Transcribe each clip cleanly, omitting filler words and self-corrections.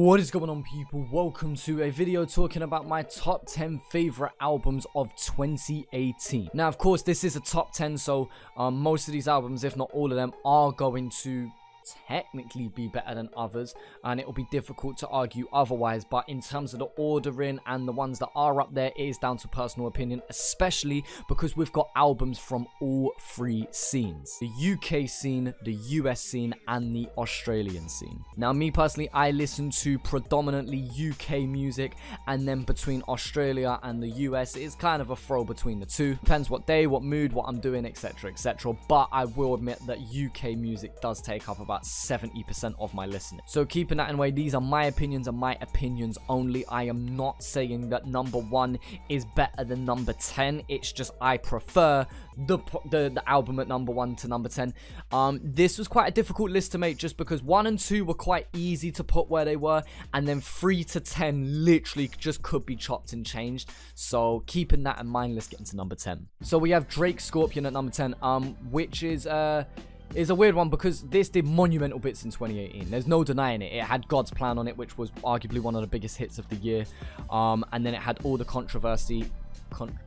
What is going on, people? Welcome to a video talking about my top 10 favorite albums of 2018. Now, of course, this is a top 10, so most of these albums, if not all of them, are going to technically be better than others, and it will be difficult to argue otherwise. But in terms of the ordering and the ones that are up there, it is down to personal opinion, especially because we've got albums from all three scenes: the UK scene, the US scene, and the Australian scene. Now, me personally, I listen to predominantly UK music, and then between Australia and the US, it's kind of a throw between the two. Depends what day, what mood, what I'm doing, etc, etc. But I will admit that UK music does take up about 70% of my listening. So keeping that in way, these are my opinions and my opinions only. I am not saying that number 1 is better than number 10. It's just I prefer the album at number 1 to number 10. This was quite a difficult list to make, just because 1 and 2 were quite easy to put where they were, and then 3 to 10 literally just could be chopped and changed. So keeping that in mind, let's get into number 10. So we have Drake Scorpion at number 10, which is a weird one because this did monumental bits in 2018. There's no denying it. It had God's Plan on it, which was arguably one of the biggest hits of the year. And then it had all the controversy around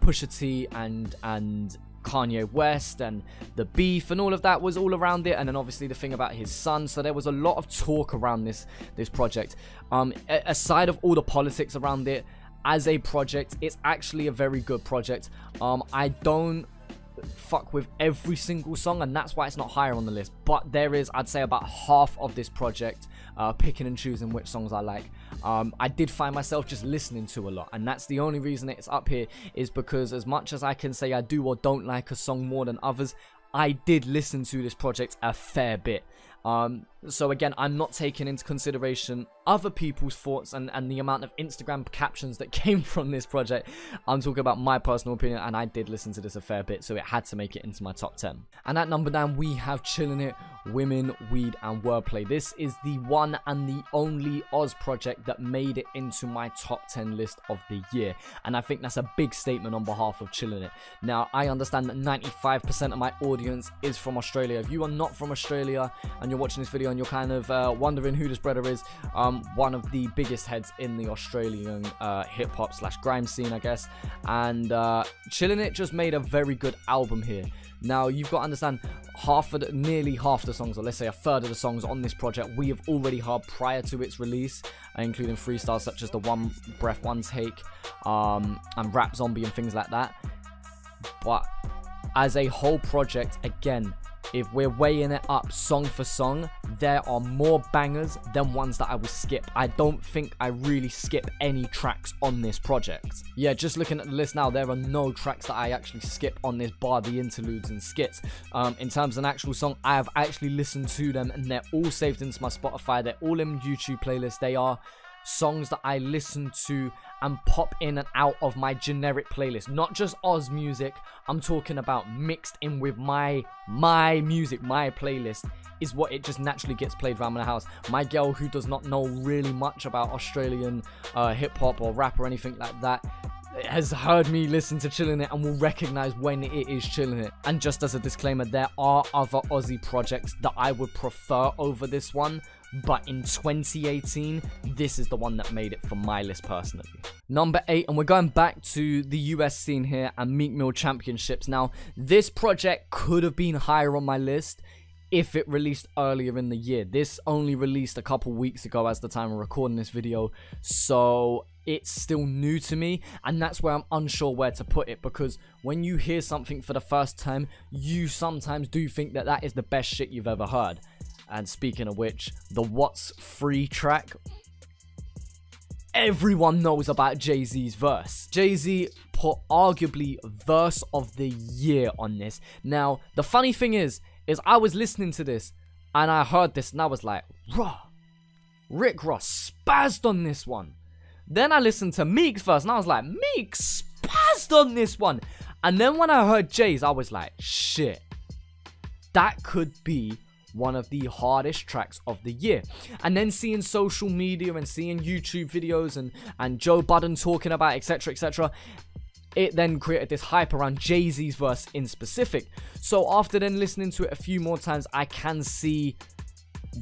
Pusha T and Kanye West, and the beef and all of that was all around it. And then obviously the thing about his son. So there was a lot of talk around this project. Aside of all the politics around it, as a project, it's actually a very good project. I don't fuck with every single song, and that's why it's not higher on the list, but there is, I'd say, about half of this project picking and choosing which songs I like. I did find myself just listening to a lot, and that's the only reason it's up here, is because as much as I can say I do or don't like a song more than others, I did listen to this project a fair bit. So again, I'm not taking into consideration other people's thoughts and the amount of Instagram captions that came from this project. I'm talking about my personal opinion, and I did listen to this a fair bit, so it had to make it into my top 10. And at number 9, we have Chillinit, Women, Weed, and Wordplay. This is the one and the only Oz project that made it into my top 10 list of the year, and I think that's a big statement on behalf of Chillinit. Now, I understand that 95% of my audience is from Australia. If you are not from Australia and you're watching this video and you're kind of wondering who this brother is, one of the biggest heads in the Australian hip-hop / grime scene, I guess. And Chillinit just made a very good album here. Now, you've got to understand, nearly half the songs, or let's say a third of the songs on this project, we have already heard prior to its release, including freestyles such as the One Breath, One Take, and Rap Zombie and things like that. But as a whole project, again, if we're weighing it up song for song, there are more bangers than ones that I will skip. I don't think I really skip any tracks on this project. Yeah, just looking at the list now, there are no tracks that I actually skip on this, bar the interludes and skits. In terms of an actual song, I have actually listened to them, and they're all saved into my Spotify. They're all in YouTube playlists. They are songs that I listen to and pop in and out of my generic playlist, not just Oz music. I'm talking about mixed in with my music. My playlist is what it just naturally gets played around my house. My girl, who does not know really much about Australian hip-hop or rap or anything like that, has heard me listen to Chillinit and will recognize when it is Chillinit. And just as a disclaimer, there are other Aussie projects that I would prefer over this one, but in 2018, this is the one that made it for my list personally. Number 8, and we're going back to the US scene here, and Meek Mill Championships. Now, this project could have been higher on my list if it released earlier in the year. This only released a couple weeks ago as the time of recording this video, so it's still new to me, and that's where I'm unsure where to put it, because when you hear something for the first time, you sometimes do think that that is the best shit you've ever heard. And speaking of which, the What's Free track, everyone knows about Jay-Z's verse. Jay-Z put arguably verse of the year on this. Now, the funny thing is I was listening to this and I heard this and I was like, raw, Rick Ross spazzed on this one. Then I listened to Meek's verse and I was like, Meek spazzed on this one. And then when I heard Jay's, I was like, shit, that could be one of the hardest tracks of the year. And then seeing social media and seeing YouTube videos and Joe Budden talking about etc, etc, it then created this hype around Jay-Z's verse in specific. So after then listening to it a few more times, I can see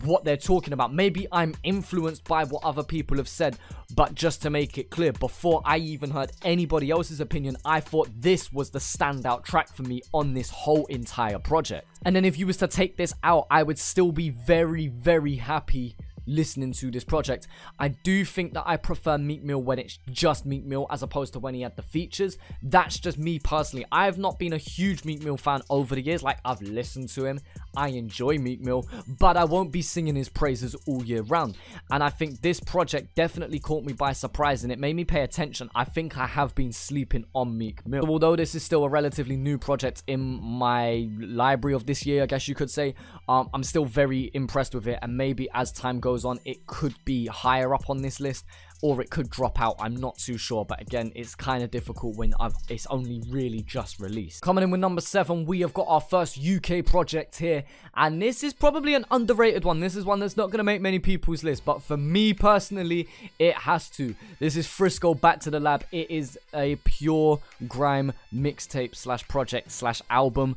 what they're talking about. Maybe I'm influenced by what other people have said, but just to make it clear, before I even heard anybody else's opinion, I thought this was the standout track for me on this whole entire project. And then if you was to take this out, I would still be very, very happy listening to this project. I do think that I prefer Meek Mill when it's just Meek Mill as opposed to when he had the features. That's just me personally. I have not been a huge Meek Mill fan over the years. Like, I've listened to him, I enjoy Meek Mill, but I won't be singing his praises all year round. And I think this project definitely caught me by surprise, and it made me pay attention. I think I have been sleeping on Meek Mill. So although this is still a relatively new project in my library of this year, I guess you could say, I'm still very impressed with it, and maybe as time goes on, it could be higher up on this list, or it could drop out. I'm not too sure, but again, it's kind of difficult when it's only really just released. Coming in with number 7, we have got our first UK project here, and this is probably an underrated one. This is one that's not going to make many people's list, but for me personally, it has to. This is Frisco, Back to the Lab. It is a pure grime mixtape slash project slash album.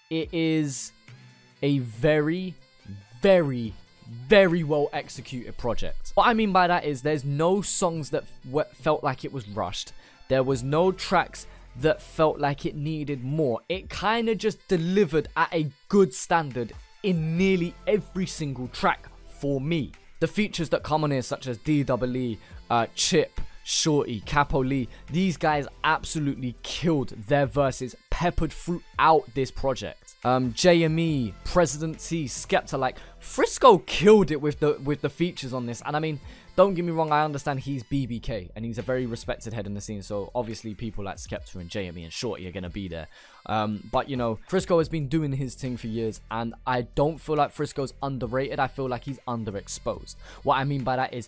It is a very, very well executed project. What I mean by that is there's no songs that felt like it was rushed. There was no tracks that felt like it needed more. It kind of just delivered at a good standard in nearly every single track for me. The features that come on here, such as DWE, Chip, Shorty, Capo Lee, these guys absolutely killed their verses, peppered throughout this project. JME, President T, Skepta, like Frisco killed it with the features on this. And I mean, don't get me wrong, I understand he's BBK and he's a very respected head in the scene, so obviously people like Skepta and JME and Shorty are gonna be there. But you know, Frisco has been doing his thing for years, and I don't feel like Frisco's underrated. I feel like he's underexposed. What I mean by that is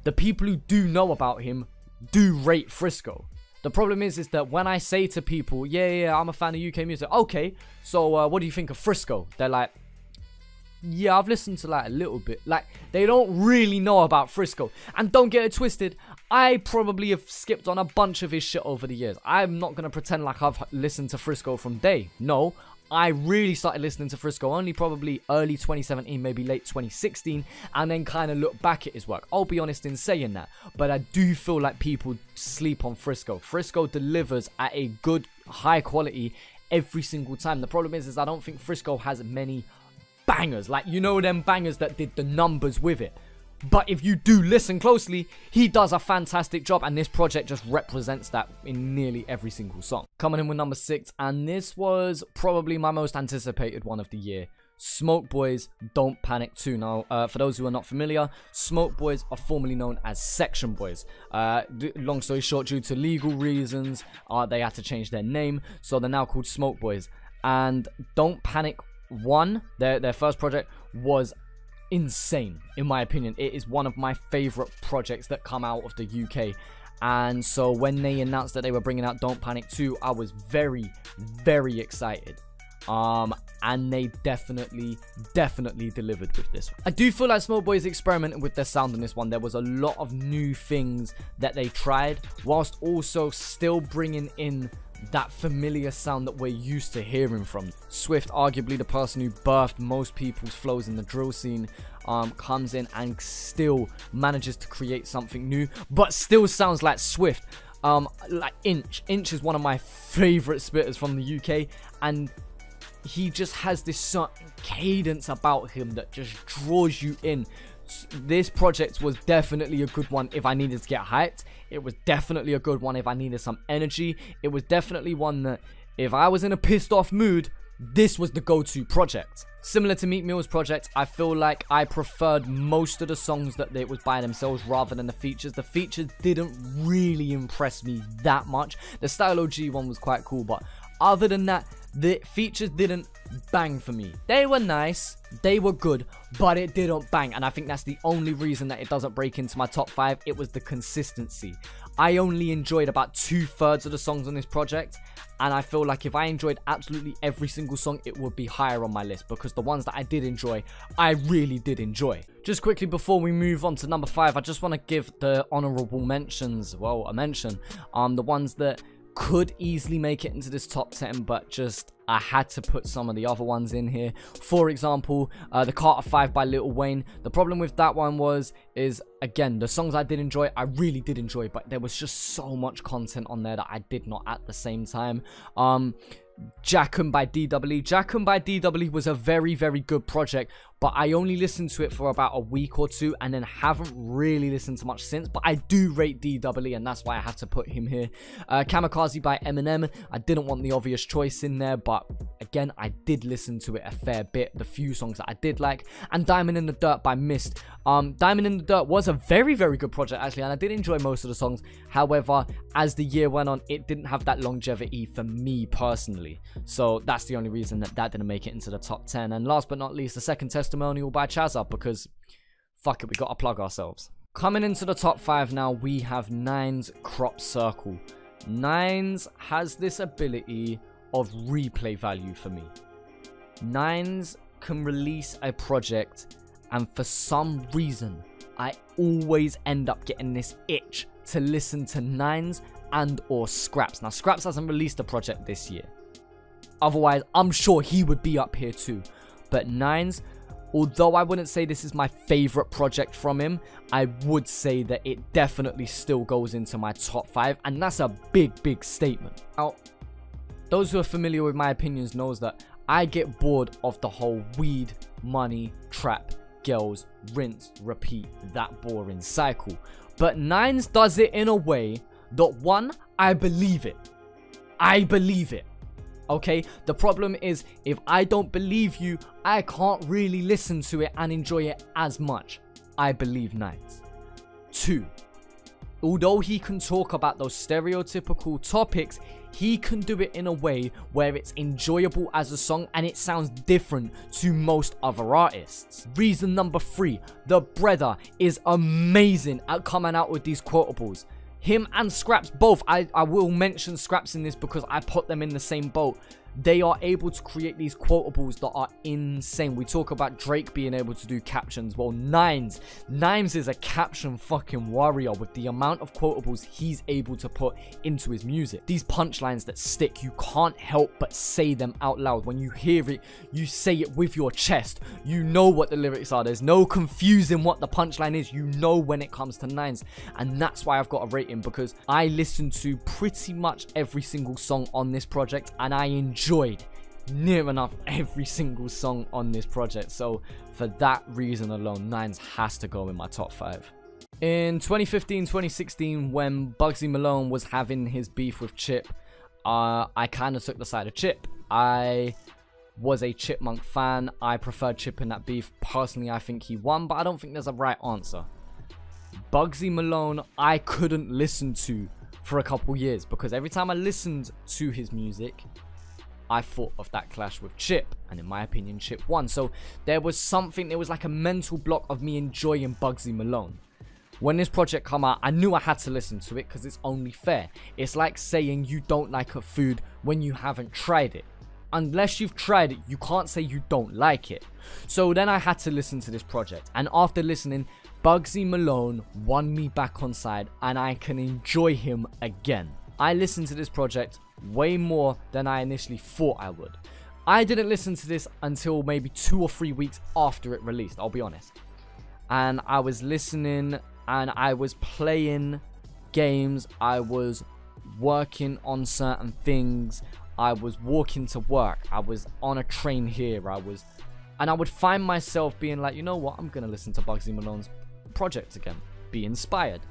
the people who do know about him do rate Frisco. The problem is that when I say to people, yeah, I'm a fan of UK music, okay, so what do you think of Frisco? They're like, yeah, I've listened to like a little bit. Like, they don't really know about Frisco. And don't get it twisted, I probably have skipped on a bunch of his shit over the years. I'm not going to pretend like I've listened to Frisco from day. No, I really started listening to Frisco only probably early 2017, maybe late 2016, and then kind of look back at his work. I'll be honest in saying that, but I do feel like people sleep on Frisco. Frisco delivers at a good, high quality every single time. The problem is I don't think Frisco has many bangers. Like, you know, them bangers that did the numbers with it. But if you do listen closely, he does a fantastic job, and this project just represents that in nearly every single song. Coming in with number 6, and this was probably my most anticipated one of the year. Smoke Boys, Don't Panic 2. Now, for those who are not familiar, Smoke Boys are formerly known as Section Boys. Long story short, due to legal reasons, they had to change their name, so they're now called Smoke Boys. And Don't Panic 1, their first project, was insane in my opinion. It is one of my favorite projects that come out of the UK, and so when they announced that they were bringing out Don't Panic 2, I was very excited. And they definitely delivered with this one. I do feel like Smoke Boys experimented with their sound on this one. There was a lot of new things that they tried, whilst also still bringing in that familiar sound that we're used to hearing from. Swift, arguably the person who birthed most people's flows in the drill scene, comes in and still manages to create something new, but still sounds like Swift. Like Inch is one of my favorite spitters from the UK, and he just has this certain cadence about him that just draws you in. This project was definitely a good one if I needed to get hyped. It was definitely a good one if I needed some energy. It was definitely one that if I was in a pissed off mood, this was the go-to project. Similar to Meek Mill's project, I feel like I preferred most of the songs that it was by themselves rather than the features. The features didn't really impress me that much. The Style OG one was quite cool, but other than that, the features didn't bang for me. They were nice, they were good, but it didn't bang, and I think that's the only reason that it doesn't break into my top 5. It was the consistency. I only enjoyed about 2/3 of the songs on this project, and I feel like if I enjoyed absolutely every single song, it would be higher on my list, because the ones that I did enjoy, I really did enjoy. Just quickly before we move on to number 5, I just want to give the honorable mentions, well, a mention, the ones that could easily make it into this top 10, but just I had to put some of the other ones in here. For example, the Carter 5 by Lil Wayne. The problem with that one is again, the songs I did enjoy, I really did enjoy, but there was just so much content on there that I did not at the same time. Jackum by DWE. Jackum by DWE was a very, very good project, but I only listened to it for about a week or two and then haven't really listened to much since. But I do rate DWE, and that's why I had to put him here. Kamikaze by Eminem. I didn't want the obvious choice in there, but again, I did listen to it a fair bit, the few songs that I did like. And Diamond in the Dirt by Mist. Diamond in the Dirt was a very, very good project actually, and I did enjoy most of the songs. However, as the year went on, it didn't have that longevity for me personally. So that's the only reason that didn't make it into the top 10. And last but not least, the Second Testimonial by AEST, because fuck it, we gotta plug ourselves. Coming into the top 5 now, we have Nines Crop Circle. Nines has this ability of replay value for me. Nines can release a project, and for some reason, I always end up getting this itch to listen to Nines and or Scraps. Now, Scraps hasn't released a project this year. Otherwise, I'm sure he would be up here too. But Nines, although I wouldn't say this is my favorite project from him, I would say that it definitely still goes into my top 5. And that's a big, big statement. Now, those who are familiar with my opinions knows that I get bored of the whole weed, money, trap, girls, rinse, repeat, that boring cycle. But Nines does it in a way that, one, I believe it. I believe it. Okay, the problem is, if I don't believe you, I can't really listen to it and enjoy it as much. I believe Nines. 2, although he can talk about those stereotypical topics, he can do it in a way where it's enjoyable as a song and it sounds different to most other artists. Reason number 3, the brother is amazing at coming out with these quotables. Him and Scraps both, I will mention Scraps in this because I put them in the same boat. They are able to create these quotables that are insane. We talk about Drake being able to do captions. Well, Nines is a caption fucking warrior with the amount of quotables he's able to put into his music. These punchlines that stick, you can't help but say them out loud. When you hear it, you say it with your chest. You know what the lyrics are. There's no confusing what the punchline is. You know when it comes to Nines. And that's why I've got a rating, because I listened to pretty much every single song on this project and I enjoyed near enough every single song on this project. So for that reason alone, Nines has to go in my top 5. In 2015-2016, when Bugzy Malone was having his beef with Chip, I kind of took the side of Chip. I was a Chipmunk fan. I preferred Chip in that beef. Personally, I think he won, but I don't think there's a right answer. Bugzy Malone, I couldn't listen to for a couple years because every time I listened to his music, I thought of that clash with Chip, and in my opinion, Chip won. So there was like a mental block of me enjoying Bugzy Malone. When this project come out, I knew I had to listen to it because it's only fair. It's like saying you don't like a food when you haven't tried it. Unless you've tried it, you can't say you don't like it. So then I had to listen to this project, and after listening, Bugzy Malone won me back on side, and I can enjoy him again. I listened to this project way more than I initially thought I would. I didn't listen to this until maybe 2 or 3 weeks after it released, I'll be honest. And I was listening and I was playing games, I was working on certain things, I was walking to work, I was on a train here, and I would find myself being like, you know what, I'm gonna listen to Bugzy Malone's project again, be inspired.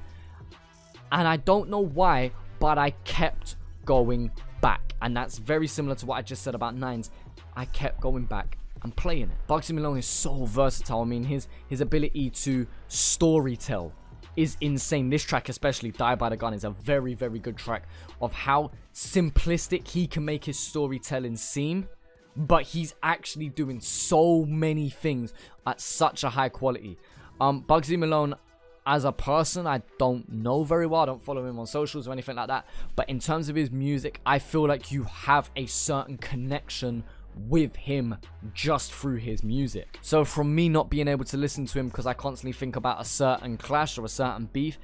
And I don't know why, but I kept going back, and that's very similar to what I just said about Nines. I kept going back and playing it. Bugzy Malone is so versatile. I mean, his ability to storytell is insane. This track especially, Die by the Gun, is a very, very good track of how simplistic he can make his storytelling seem, but he's actually doing so many things at such a high quality. Bugzy Malone, as a person, I don't know very well. I don't follow him on socials or anything like that. But in terms of his music, I feel like you have a certain connection with him just through his music. So from me not being able to listen to him because I constantly think about a certain clash or a certain beef,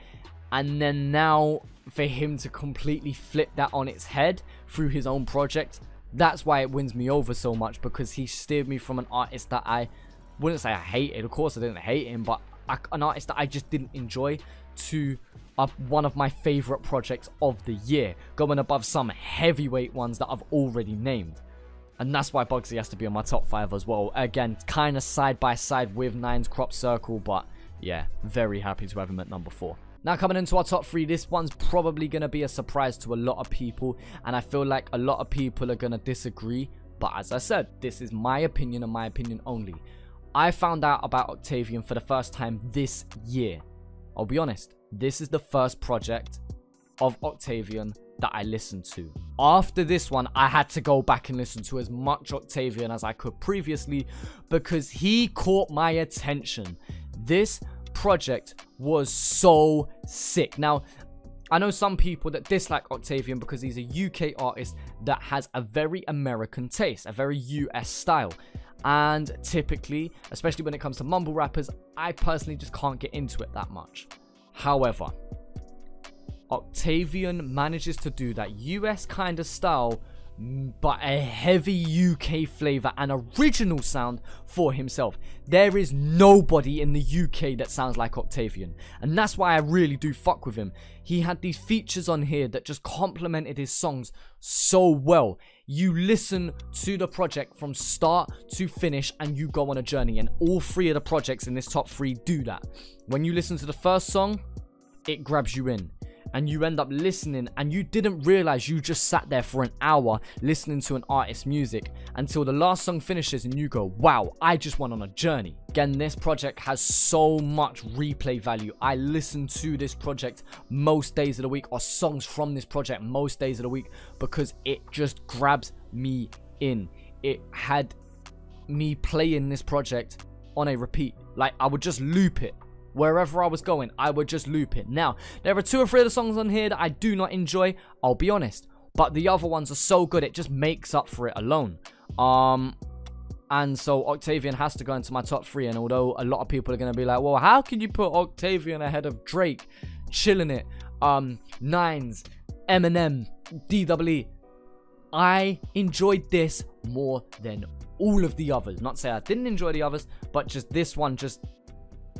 And then now for him to completely flip that on its head through his own project, that's why it wins me over so much, because he steered me from an artist that I wouldn't say I hated. Of course I didn't hate him, but an artist that I just didn't enjoy, to one of my favorite projects of the year, going above some heavyweight ones that I've already named. And that's why Bugzy has to be on my top 5 as well. Again, kind of side by side with Nine's Crop Circle, but yeah, very happy to have him at number 4. Now coming into our top 3, this one's probably going to be a surprise to a lot of people, and I feel like a lot of people are going to disagree, but as I said, this is my opinion and my opinion only. I found out about Octavian for the first time this year. I'll be honest, this is the first project of Octavian that I listened to. After this one, I had to go back and listen to as much Octavian as I could previously, because he caught my attention. This project was so sick. Now, I know some people that dislike Octavian because he's a UK artist that has a very American taste, a very US style. And typically, especially when it comes to mumble rappers, I personally just can't get into it that much. However, Octavian manages to do that US kind of style, but a heavy UK flavor and original sound for himself. There is nobody in the UK that sounds like Octavian, and that's why I really do fuck with him. He had these features on here that just complemented his songs so well. You listen to the project from start to finish and you go on a journey, and all 3 of the projects in this top 3 do that. When you listen to the first song, it grabs you in, and you end up listening, and you didn't realize you just sat there for an hour listening to an artist's music until the last song finishes and you go, wow, I just went on a journey. Again, this project has so much replay value. I listen to this project most days of the week, or songs from this project most days of the week, because it just grabs me in. It had me playing this project on a repeat. Like, I would just loop it. Wherever I was going, I would just loop it. Now, there are 2 or 3 of the songs on here that I do not enjoy, I'll be honest. But the other ones are so good, it just makes up for it alone. And so Octavian has to go into my top 3. And although a lot of people are going to be like, well, how can you put Octavian ahead of Drake, Chillinit, Nines, Eminem, DWE? I enjoyed this more than all of the others. Not to say I didn't enjoy the others, but just this one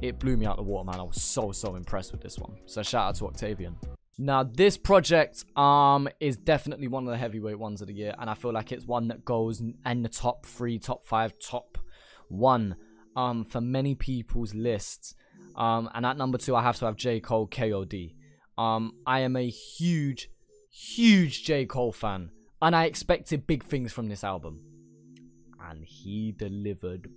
it blew me out the water, man. I was so impressed with this one. So shout out to Octavian. Now, this project is definitely one of the heavyweight ones of the year, and I feel like it's one that goes in the top 3, top 5, top 1 for many people's lists. And at number 2, I have to have J. Cole, KOD. I am a huge J. Cole fan, and I expected big things from this album, and he delivered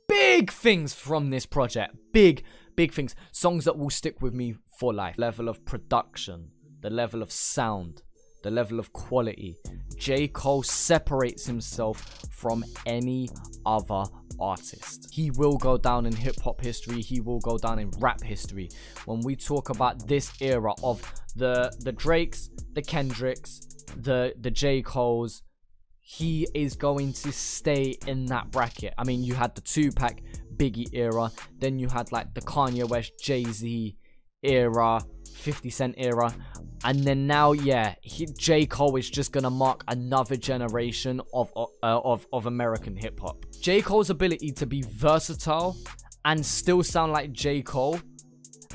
big things from this project. Big things. Songs that will stick with me for life. Level of production, the level of sound, the level of quality. J. Cole separates himself from any other artist. He will go down in hip-hop history. He will go down in rap history. When we talk about this era of the Drakes, the Kendricks, the J. Coles, he is going to stay in that bracket. I mean, you had the Tupac, Biggie era. Then you had like the Kanye West, Jay-Z era, 50 Cent era. And then now, yeah, J. Cole is just going to mark another generation of American hip-hop. J. Cole's ability to be versatile and still sound like J. Cole,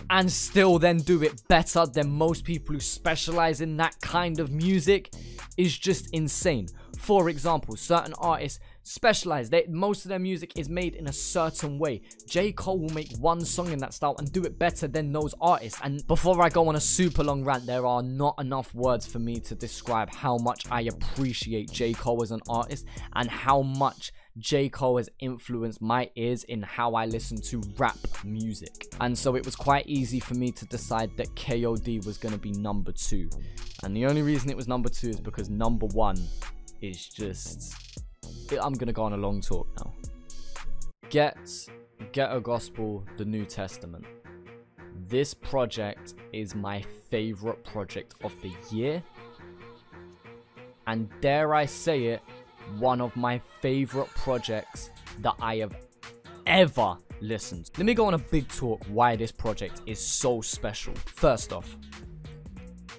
and still then do it better than most people who specialize in that kind of music, is just insane. For example, certain artists specialize. Most of their music is made in a certain way. J. Cole will make one song in that style and do it better than those artists. And before I go on a super long rant, there are not enough words for me to describe how much I appreciate J. Cole as an artist, and how much J. Cole has influenced my ears in how I listen to rap music. And so it was quite easy for me to decide that KOD was going to be number 2. And the only reason it was number 2 is because number 1 is just... I'm going to go on a long talk now. Ghetto Gospel, the New Testament. This project is my favorite project of the year. And dare I say it, one of my favorite projects that I have ever listens. Let me go on a big talk why this project is so special. First off,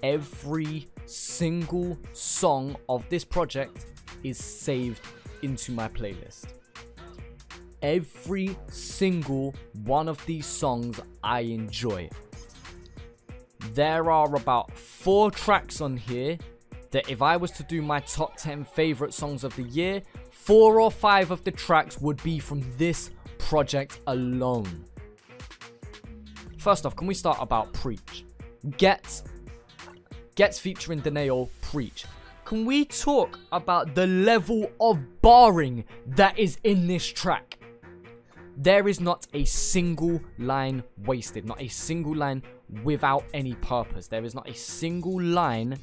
every single song of this project is saved into my playlist. Every single one of these songs I enjoy. There are about 4 tracks on here that if I was to do my top 10 favorite songs of the year, 4 or 5 of the tracks would be from this project alone. First off, can we start about Preach? Gets featuring Deneo, Preach. Can we talk about the level of barring that is in this track? There is not a single line wasted, not a single line without any purpose. There is not a single line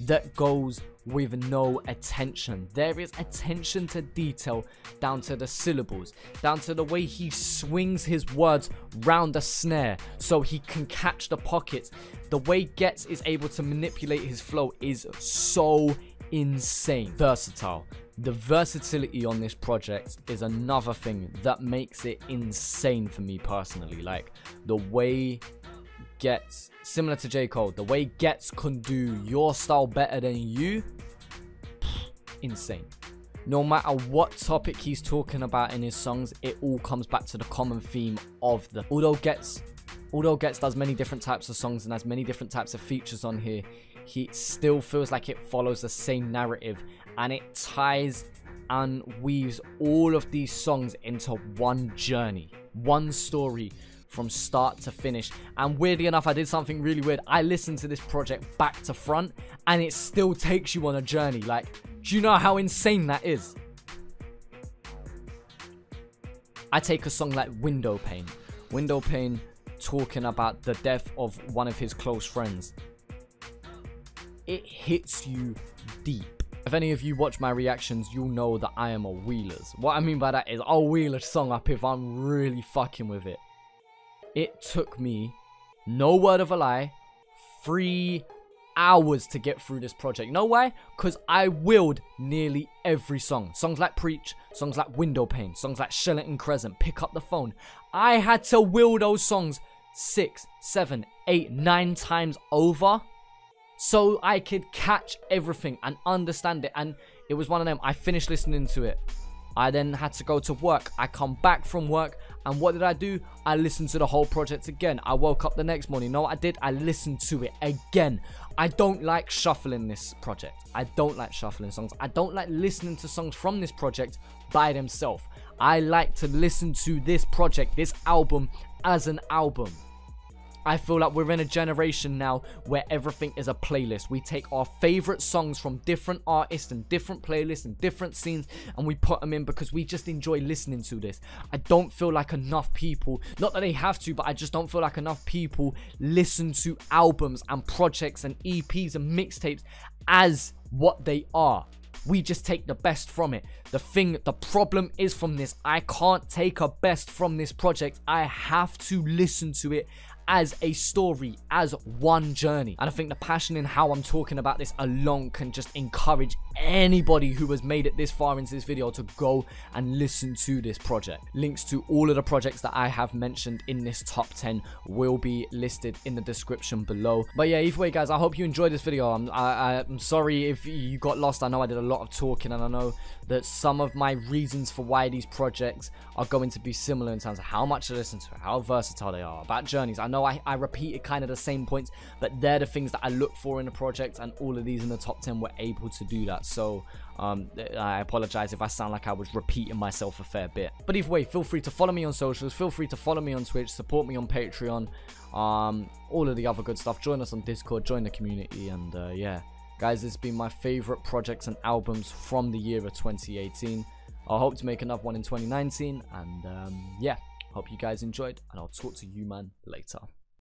that goes with no attention. There is attention to detail, down to the syllables, down to the way he swings his words round the snare so he can catch the pockets. The way Gets is able to manipulate his flow is so insane. Versatile. The versatility on this project is another thing that makes it insane for me personally. Like, the way Gets, similar to J. Cole, the way Gets can do your style better than you, insane. No matter what topic he's talking about in his songs, it all comes back to the common theme of the... Although Gets does many different types of songs and has many different types of features on here, he still feels like it follows the same narrative, and it ties and weaves all of these songs into one journey, one story from start to finish. And weirdly enough, I did something really weird. I listened to this project back to front and it still takes you on a journey. Like, do you know how insane that is? I take a song like Window Pane talking about the death of one of his close friends. It hits you deep. If any of you watch my reactions, you'll know that I am a Wheelers. What I mean by that is I'll wheel a song up if I'm really fucking with it. It took me, no word of a lie, 3 hours to get through this project. You know why? Because I willed nearly every song. Songs like Preach, songs like Window Pane, songs like Chillinit Crescent, Pick Up the Phone. I had to will those songs 6, 7, 8, 9 times over so I could catch everything and understand it. And it was one of them. I finished listening to it. I then had to go to work. I come back from work, and what did I do? I listened to the whole project again. I woke up the next morning. You know what I did? I listened to it again. I don't like shuffling this project. I don't like shuffling songs. I don't like listening to songs from this project by themselves. I like to listen to this project, this album, as an album. I feel like we're in a generation now where everything is a playlist. We take our favorite songs from different artists and different playlists and different scenes, and we put them in because we just enjoy listening to this. I don't feel like enough people, not that they have to, but I just don't feel like enough people listen to albums and projects and EPs and mixtapes as what they are. We just take the best from it. The problem is from this, I can't take a best from this project. I have to listen to it as a story, as one journey. And I think the passion in how I'm talking about this alone can just encourage anybody who has made it this far into this video to go and listen to this project. Links to all of the projects that I have mentioned in this top 10 will be listed in the description below. But yeah, either way guys, I hope you enjoyed this video. I'm sorry if you got lost. I know I did a lot of talking, and I know that some of my reasons for why these projects are going to be similar in terms of how much to listen to, how versatile they are, about journeys. I know I repeated kind of the same points, but they're the things that I look for in a project, and all of these in the top 10 were able to do that. So I apologize if I sound like I was repeating myself a fair bit. But either way, feel free to follow me on socials, feel free to follow me on Twitch, support me on Patreon, all of the other good stuff. Join us on Discord, join the community, and yeah. Guys, this has been my favorite projects and albums from the year of 2018. I hope to make another one in 2019, and yeah, hope you guys enjoyed, and I'll talk to you man later.